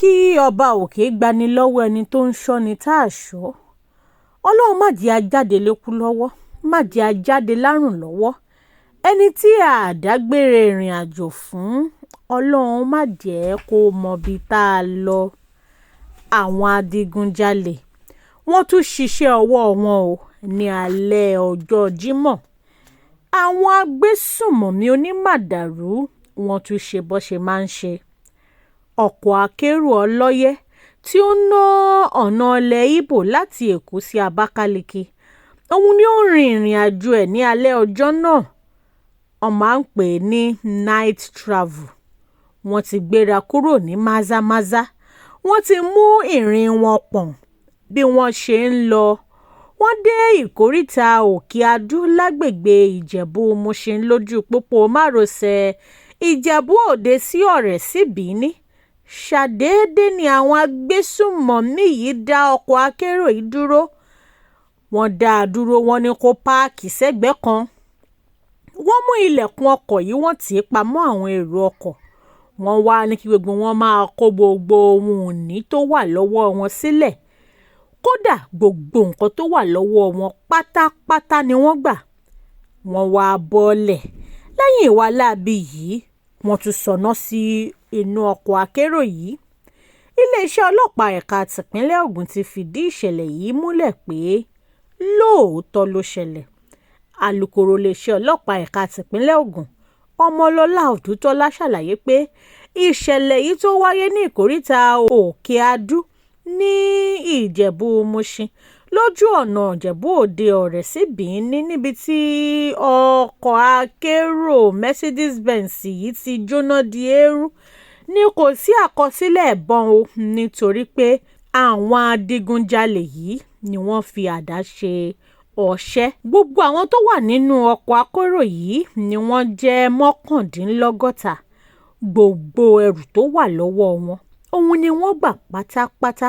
kí ọba òkè gbani lọ́wọ́ ẹni tó ń ṣọ́ni tá a ṣọ́. Ọlọ́run má jẹ́ ajáde lékú lọ́wọ́, má jẹ́ ajáde lárùn lọ́wọ́. Ẹni tí a dágbére ìrìn àjò fún, Ọlọ́run má jẹ́ kó mọbi tá a lọ. Àwọn adigunjalè wọ́n tún ṣiṣẹ́ ọwọ́ wọn o ní alẹ́ ọjọ́ Jímọ̀. Àwọn agbésùnmọ̀mí onímàdàrú wọ́n tún ṣe bó ṣe máa ń ṣe. Ọkọ̀ akérò ọlọ́yẹ́ tí ó ná ọ̀nà ilẹ̀ Ìgbò láti Èkó sí Abakaliki, òun ni ó rin ìrìn àjò ẹ̀ ní alẹ́ ọjọ́ náà. Wọ́n máa ń pè é ní night travel. Wọ́n ti gbéra kúrò ní Maza-Maza, wọ́n ti mú ìrìn wọn pọ̀n. Bí wọ́n ṣe ń lọ, wọ́n dé ìkóríta Òkè Adú lágbègbè Ìjẹ̀bú-Mùṣin lójú pópó márosẹ̀ Ìjẹ̀bú Òde sí Ọ̀rẹ́ sí Bìíní. Ṣàdédé ni àwọn agbésùnmọ̀mí yìí dá ọkọ̀ akérò yìí dúró. Wọ́n dá a dúró, wọ́n ní kó páàkì sẹ́gbẹ̀ẹ́ kan. Wọ́n mú ilẹ̀kùn ọkọ̀ yìí, wọ́n tì í pamọ́ àwọn èrò ọkọ̀. Wọ́n wá ní kí gbogbo wọn máa kó gbogbo ohun ìní tó wà lọ́wọ́ wọn sílẹ̀. Kódà gbogbo nǹkan tó wà lọ́wọ́ wọn pátápátá ni wọ́n gbà. Wọ́n wá bọ́lẹ̀. Lẹ́yìn ìwà láabi yìí, wọ́n tún sọná sí inú ọkọ̀ akérò yìí. Iléeṣẹ́ ọlọ́pàá ẹ̀ka tìpínlẹ̀ Ògùn ti fìdí ìṣẹ̀lẹ̀ yìí múlẹ̀ pé lóòótọ́ ló ṣẹlẹ̀. Alukoro iléeṣẹ́ ọlọ́pàá ẹ̀ka tìpínlẹ̀ Ògùn, Ọmọlọ́lá Ọdútọ́lá ṣàlàyé pé ìṣẹ̀lẹ̀ yìí tó wáyé ní ìkóríta Òkè Adú ní Ìjẹ̀bú-Mùṣin lójú ọ̀nà Ìjẹ̀bú Òde Ọ̀rẹ́ sí Bìíní, níbi tí ọkọ̀ akérò Mercedes-Benz yìí ti jóná di eérú, ni kò sí àkọsílẹ̀ ìbọn o, nítorí pé àwọn adigunjalè yìí ni wọ́n fi àdá ṣe ọṣẹ́. Gbogbo àwọn tó wà nínú ọkọ̀ akérò yìí ni wọ́n jẹ́ 19. Gbogbo ẹrù tó wà lọ́wọ́ wọn, òun ni wọ́n gbà pátápátá.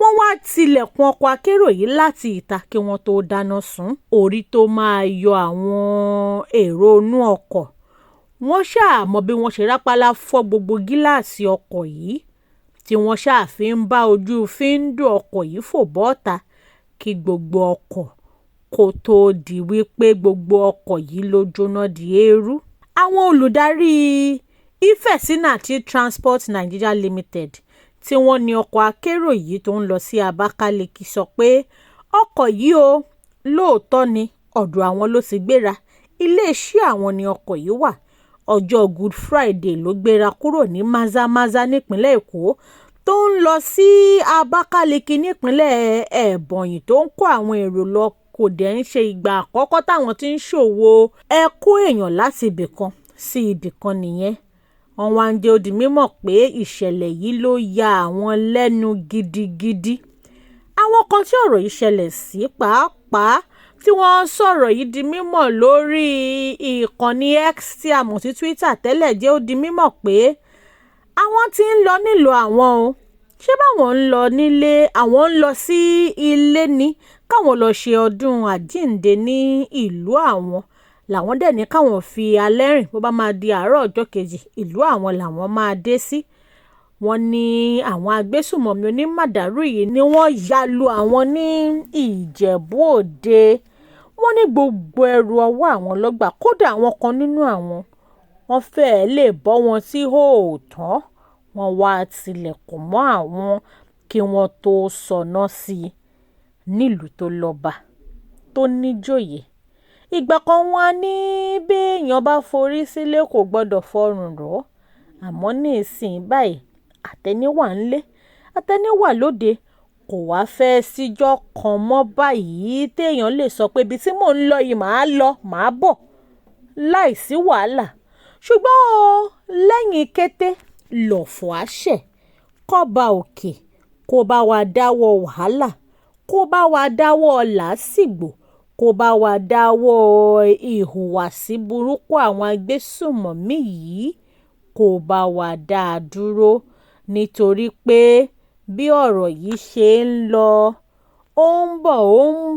Wọ́n wá tilẹ̀kùn ọkọ̀ akérò yìí láti ìta kí wọ́n tó dáná sun. Orí tó máa yọ àwọn èrò inú ọkọ̀. Wọ́n ṣáà mọ bí wọ́n ṣe rápálá fọ́ gbogbo gíláàsì ọkọ̀ yìí, tí wọ́n ṣáà fi ń bá ojú fíńdò ọkọ̀ yìí fò bọ́ta kí gbogbo ọkọ̀ kó tó di wípé gbogbo ọkọ̀ yìí ló jóná di eérú. Àwọn olùdarí Ifesinati Transport Nigeria Limited tí wọ́n ní ọkọ̀ akérò yìí tó ń lọ sí Abakaliki sọ pé ọkọ̀ yìí o, lóòótọ́ ni ọ̀dọ̀ àwọn ló ti gbéra. Iléeṣẹ́ àwọn ni ọkọ̀ yìí wà. Ọjọ́ Good Friday ló gbéra kúrò ní Maza-Maza nípínlẹ̀ Èkó tó ń lọ sí Abakaliki nípínlẹ̀ Ebonyi tó ń kó àwọn èrò lọ. Kò dẹ̀ ń ṣe ìgbà àkọ́kọ́ táwọn ti ń ṣòwò kó èèyàn láti ibìkan sí ibìkan nìyẹn. Wọ́n wá ń jẹ́ ó di mímọ̀ pé ìṣẹ̀lẹ̀ yìí ló ya àwọn lẹ́nu gidigidi. Àwọn kan tí ọ̀rọ̀ yìí ṣẹlẹ̀ sí pàápàá tí wọ́n sọ̀rọ̀ yìí di mímọ̀ lórí ìkànnì X tí a mọ̀ sí Twitter tẹ́lẹ̀ jẹ́ ó di mímọ̀ pé àwọn tí ń lọ nílùú àwọn o. Ṣé báwọn ń lọ nílé, àwọn ń lọ sí ilé ni káwọn lọ ṣe ọdún àjíǹde ní ìlú àwọn. Làwọn dẹ̀ ní káwọn fi alẹ́ rìn, bó bá máa di àárọ̀ ọjọ́ kejì, ìlú àwọn làwọn máa dé sí. Wọ́n ní àwọn agbésùnmọ̀mí onímàdàrú yìí ni wọ́n ya lu àwọn ní Ìjẹ̀bú Òde. Wọ́n ní gbogbo ẹrù ọwọ́ àwọn lọ́gbà. Kódà àwọn kan nínú àwọn, wọ́n fẹ́ẹ́ lè bọ́ wọn sí òòtán. Wọ́n wá tilẹ̀kùn mọ́ àwọn kí wọ́n tó sọná sí i nílùú tó lọ́ba tó níjòyè. Ìgbà kan wọ́n á ní bí èèyàn bá forí sílé kò gbọ́dọ̀ fọrùn rọ̀. Àmọ́ ní ìsìn báyìí, àtẹníwà ńlé, àtẹníwà lóde, kò wá fẹ́ síjọ́ kan mọ́ báyìí téèyàn lè sọ pé ibi tí mò ń lọ yìí màá lọ, màá bọ̀ láìsí wàhálà. Ṣùgbọ́n lẹ́yìn kété lọ̀fọ̀ àṣẹ, kọ́ba òkè kó bá wa dáwọ́ wàhálà, kó bá wa dáwọ́ làásìgbò, kó bá wa dáwọ́ ìhùwàsí burúkú àwọn agbésùnmọ̀mí yìí, kó bá wa dá a dúró. Nítorí pé bí ọ̀rọ̀ yìí ṣe ń lọ, ó ń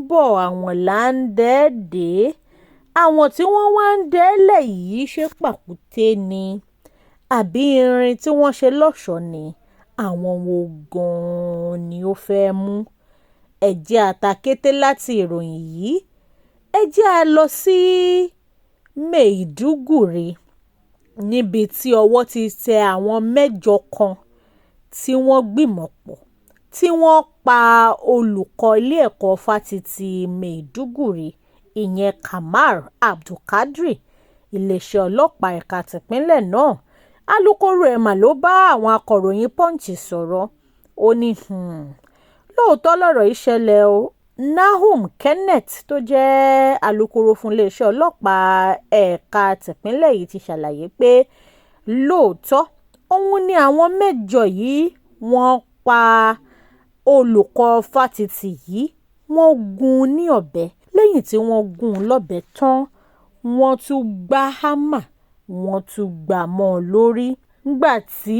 bọ̀ àwọn là ń dẹ́ẹ̀dẹ́. Àwọn tí wọ́n wá ń dẹ́lẹ̀ yìí ṣe pàkúté ni àbí irin tí wọ́n ṣe lọ́ṣọ̀ọ́ ni àwọn wo gan-an ni ó fẹ́ mú? Ẹ jẹ́ á ta kété láti ìròyìn yìí. Ẹ jẹ́ á lọ sí Maiduguri níbi tí ọwọ́ ti tẹ àwọn 8 kan tí wọ́n gbìmọ̀ pọ̀ tí wọ́n pa olùkọ́ ilé ẹ̀kọ́ fásitì Maiduguri ìyẹn Kamar Abdulkadri. Iléeṣẹ́ ọlọ́pàá ẹ̀ka tìpínlẹ̀ náà alukoro ẹ̀ mà ló bá àwọn akọ̀ròyìn Punch sọ̀rọ̀. Ó ní lóòótọ́ lọ̀rọ̀ yìí ṣẹlẹ̀ o. Nahum Kenneth tó jẹ́ alukoro fún iléeṣẹ́ ọlọ́pàá ẹ̀ka tìpínlẹ̀ yìí ti ṣàlàyé pé lóòótọ́ òun ni àwọn 8 yìí wọ́n pa olùkọ́ fásitì yìí. Wọ́n gún ní ọ̀bẹ. Lẹ́yìn tí wọ́n gún lọ́bẹ tán, wọ́n tún gbá hámà, wọ́n tún gbá mọ́ ọ lórí. Nígbà tí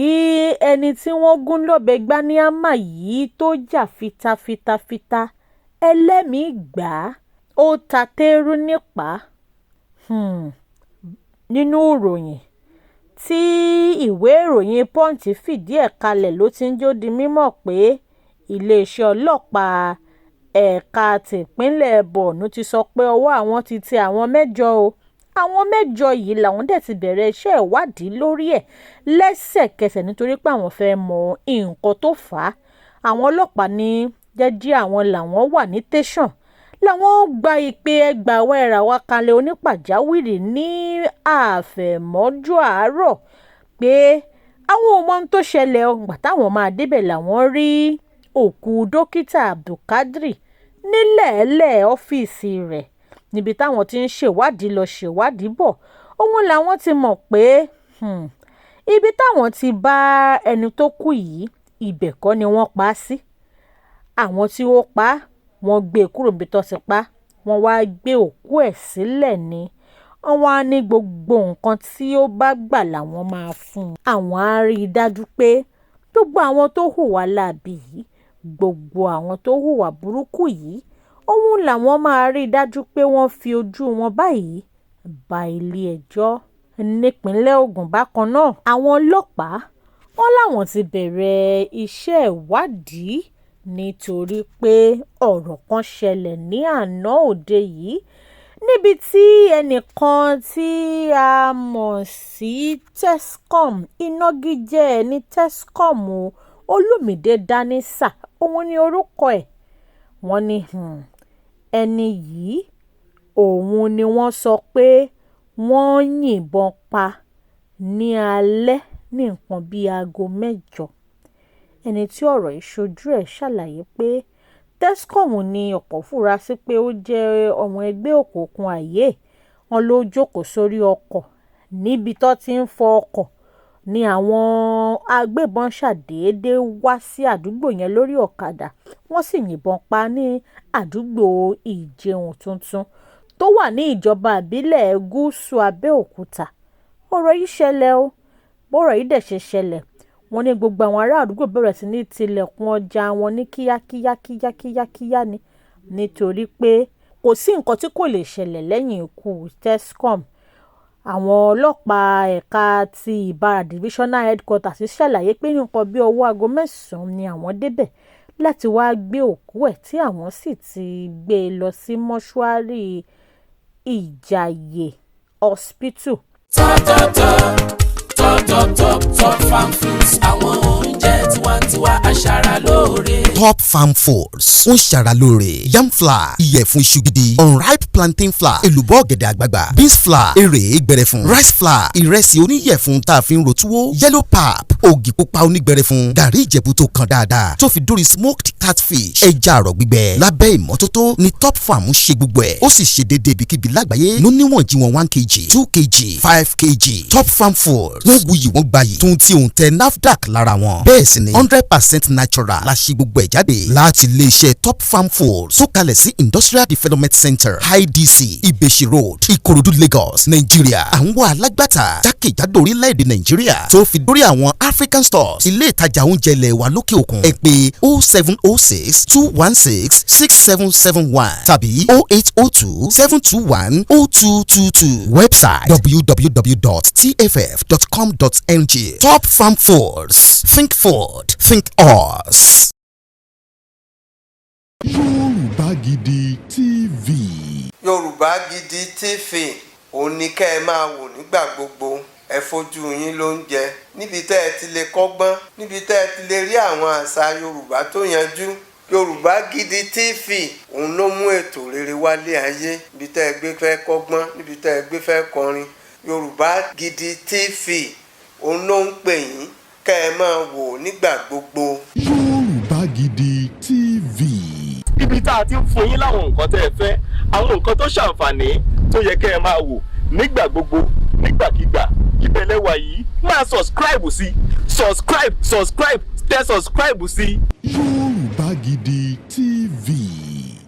ẹni tí wọ́n gún lọ́bẹ gbá ní hámà yìí tó jà fitafitafita, ẹlẹ́mìí gbà á, ó ta tẹ́rú nípàá. Nínú ìròyìn tí ìwé ìròyìn Punch fìdí ẹ̀ kalẹ̀ ló ti ń jó di mímọ̀ pé iléeṣẹ́ ọlọ́pàá ẹ̀ka tìpínlẹ̀ Borno ti sọ pé ọwọ́ àwọn ti tẹ àwọn 8 o. Àwọn 8 yìí làwọn dẹ̀ ti bẹ̀rẹ̀ iṣẹ́ ìwádìí lórí ẹ̀ lẹ́sẹ̀kẹsẹ̀ nítorí pé àwọn fẹ́ mọ nǹkan tó fà á. Àwọn ọlọ́pàá ní jẹ́jẹ́ àwọn làwọn wà ní tẹ̀sán làwọn gba ìpè ẹgbàáwọ̀ ẹ̀ràwákalẹ̀ onípàjáwìrì ní àfẹ̀mọ́jú àárọ̀ pé àwọn ò mọ ohun tó ṣẹlẹ̀ ọgbà táwọn máa débẹ̀ làwọn rí òkú dókítà Abdulkadri nílẹ̀ẹ́lẹ̀ ọ́fíìsì rẹ̀ níbi táwọn ti ń ṣèwádìí lọ ṣèwádìí bọ̀. Òun làwọn ti mọ̀ pé ibi táwọn ti bá ẹni tó kú yìí ibẹ̀ kọ́ ni wọ́n pa á sí. Àwọn tí ó pa á wọ́n gbé e kúrò níbi tó ti pa á, wọ́n wá gbé òkú ẹ̀ sílẹ̀ ni. Wọ́n á ní gbogbo nǹkan tí ó bá gbà làwọn máa fún un. Àwọn á rí i dájú pé gbogbo àwọn tó hùwà láabi yìí, gbogbo àwọn tó hùwà burúkú yìí, òun làwọn máa rí i dájú pé wọ́n fi ojú wọn báyìí ba ilé ẹjọ́. Nípínlẹ̀ Ogun bákan náà, àwọn ọlọ́pàá wọ́n láwọn ti bẹ̀rẹ̀ iṣẹ́ ìwádìí nítorí pé ọ̀rọ̀ kan ṣẹlẹ̀ ní àná òde yìí níbi tí ẹnìkan tí a mọ̀ sí Tescom, ìnagijẹ ní Tescom Olúmídé Dánísà, òun ni orúkọ ẹ̀. Wọ́n ní ẹni yìí òun ni wọ́n sọ pé wọ́n yìnbọn pa ní alẹ́ ní nǹkan bíi aago 8. Ẹni tí ọ̀rọ̀ yìí ṣojú ẹ̀ ṣàlàyé pé Tescom ni ọ̀pọ̀ fura sí pé ó jẹ́ ọmọ ẹgbẹ́ òkùnkùn ayé. Wọ́n ló jókòó sórí ọkọ̀ níbi tó ti ń fọ ọkọ̀ ni àwọn agbébọn ṣàdédé wá sí àdúgbò yẹn lórí ọ̀kadà. Wọ́n sì yìnbọn pa ní àdúgbò Ìjẹun Tuntun tó wà ní ìjọba ìbílẹ̀ Gúúsù Abẹ́òkúta. Ọ̀rọ̀ yìí ṣẹlẹ̀ o. Bọ́rọ̀ yìí dẹ̀ ṣe ṣẹlẹ̀, wọ́n ní gbogbo àwọn ará àdúgbò bẹ̀rẹ̀ sí ní tilẹ̀kùn ọjà wọn ní kíákíá ni nítorí pé kò sí nǹkan tí kò lè ṣẹlẹ̀ lẹ́yìn ikú Tescom. Àwọn ọlọ́pàá ẹ̀ka ti Ìbàrà Divisional Headquarters ṣàlàyé pé nǹkan bí ọwọ́ aago 9 ni àwọn débẹ̀ láti wá gbé òkú ẹ̀ tí àwọn sì ti gbé e lọ sí mọ́ṣúárì Ìjàyè Hospital. Top farm foods, àwọn oúnjẹ tiwantiwa aṣaralóore. Top farm foods ń ṣaralóore. Yam flour, ìyẹ̀fun iṣu gidi, unripe plantain flour, èlùbọ́ ọ̀gẹ̀dẹ̀ àgbagbà, beans flour, èrè gbẹrẹfun, rice flour, ìrẹsì oníyẹ̀fun tá a fi ń ro túwó, yellow pap, ògì pupa onígbẹrẹfun, gàrí ìjẹ̀bú tó kan dáadáa, tó fi dórí smoked catfish, ẹja àrọ̀ gbígbẹ. Lábẹ́ ìmọ́tótó ni Top farm ń ṣe gbogbo ẹ̀. Ó sì ṣe déédéé ibikíbi lágbàáyé. Ló níwọ̀n jí wọn 1 kg, 2 kg, 5 kg. Top farm foods wọ́n wuyì wọ́n gbayì tún tí òun tẹ NAFDAC lára wọn. Bẹ́ẹ̀ sì ni 100% natural la ṣe gbogbo ẹ̀ jáde láti iléeṣẹ́ Top farm foods tó kalẹ̀ sí Industrial Development Center IDC Ibeshi Road Ikorodu Lagos Nigeria. Àwọn alágbàtà jákèjádò orílẹ̀-èdè Nàìjíríà tó fi dórí àwọn African stores ilé ìtajà oúnjẹ ilẹ̀ wa lókè òkun. Ẹ pè 0706 216 6771 tàbí 0802 721 0222. Website www.tff.com. topfarmfoods.com.ng. Top Farm Foods. Think food. Think us. Yorùbá Gidi TV. Yorùbá Gidi TV òun ni kẹ́ ẹ máa wò nígbà gbogbo. Ẹ fojú yín ló ń jẹ níbi tẹ́ ẹ ti lè kọ́gbọ́n, níbi tẹ́ ẹ ti lè rí àwọn àṣà Yorùbá tó yanjú. Yorùbá Gidi TV òun ló mú ètò rere wálé ayé, níbi tẹ́ ẹ gbé fẹ́ kọ́gbọ́n, níbi tẹ́ ẹ gbé fẹ́ kọrin. Yorùbá Gidi TV òun ló ń pè yín kẹ́ ẹ máa wò nígbà gbogbo. Yorùbá Gidi TV. Ibi tá a ti ń fún yín láwọn nǹkan tẹ́ ẹ fẹ́, àwọn nǹkan tó ṣàǹfààní tó yẹ kẹ́ ẹ máa wò nígbà gbogbo nígbàkigbà. Ìbẹ̀lẹ̀ wà yìí máa subscribe sí tẹ subscribe sí. Yorùbá Gidi TV.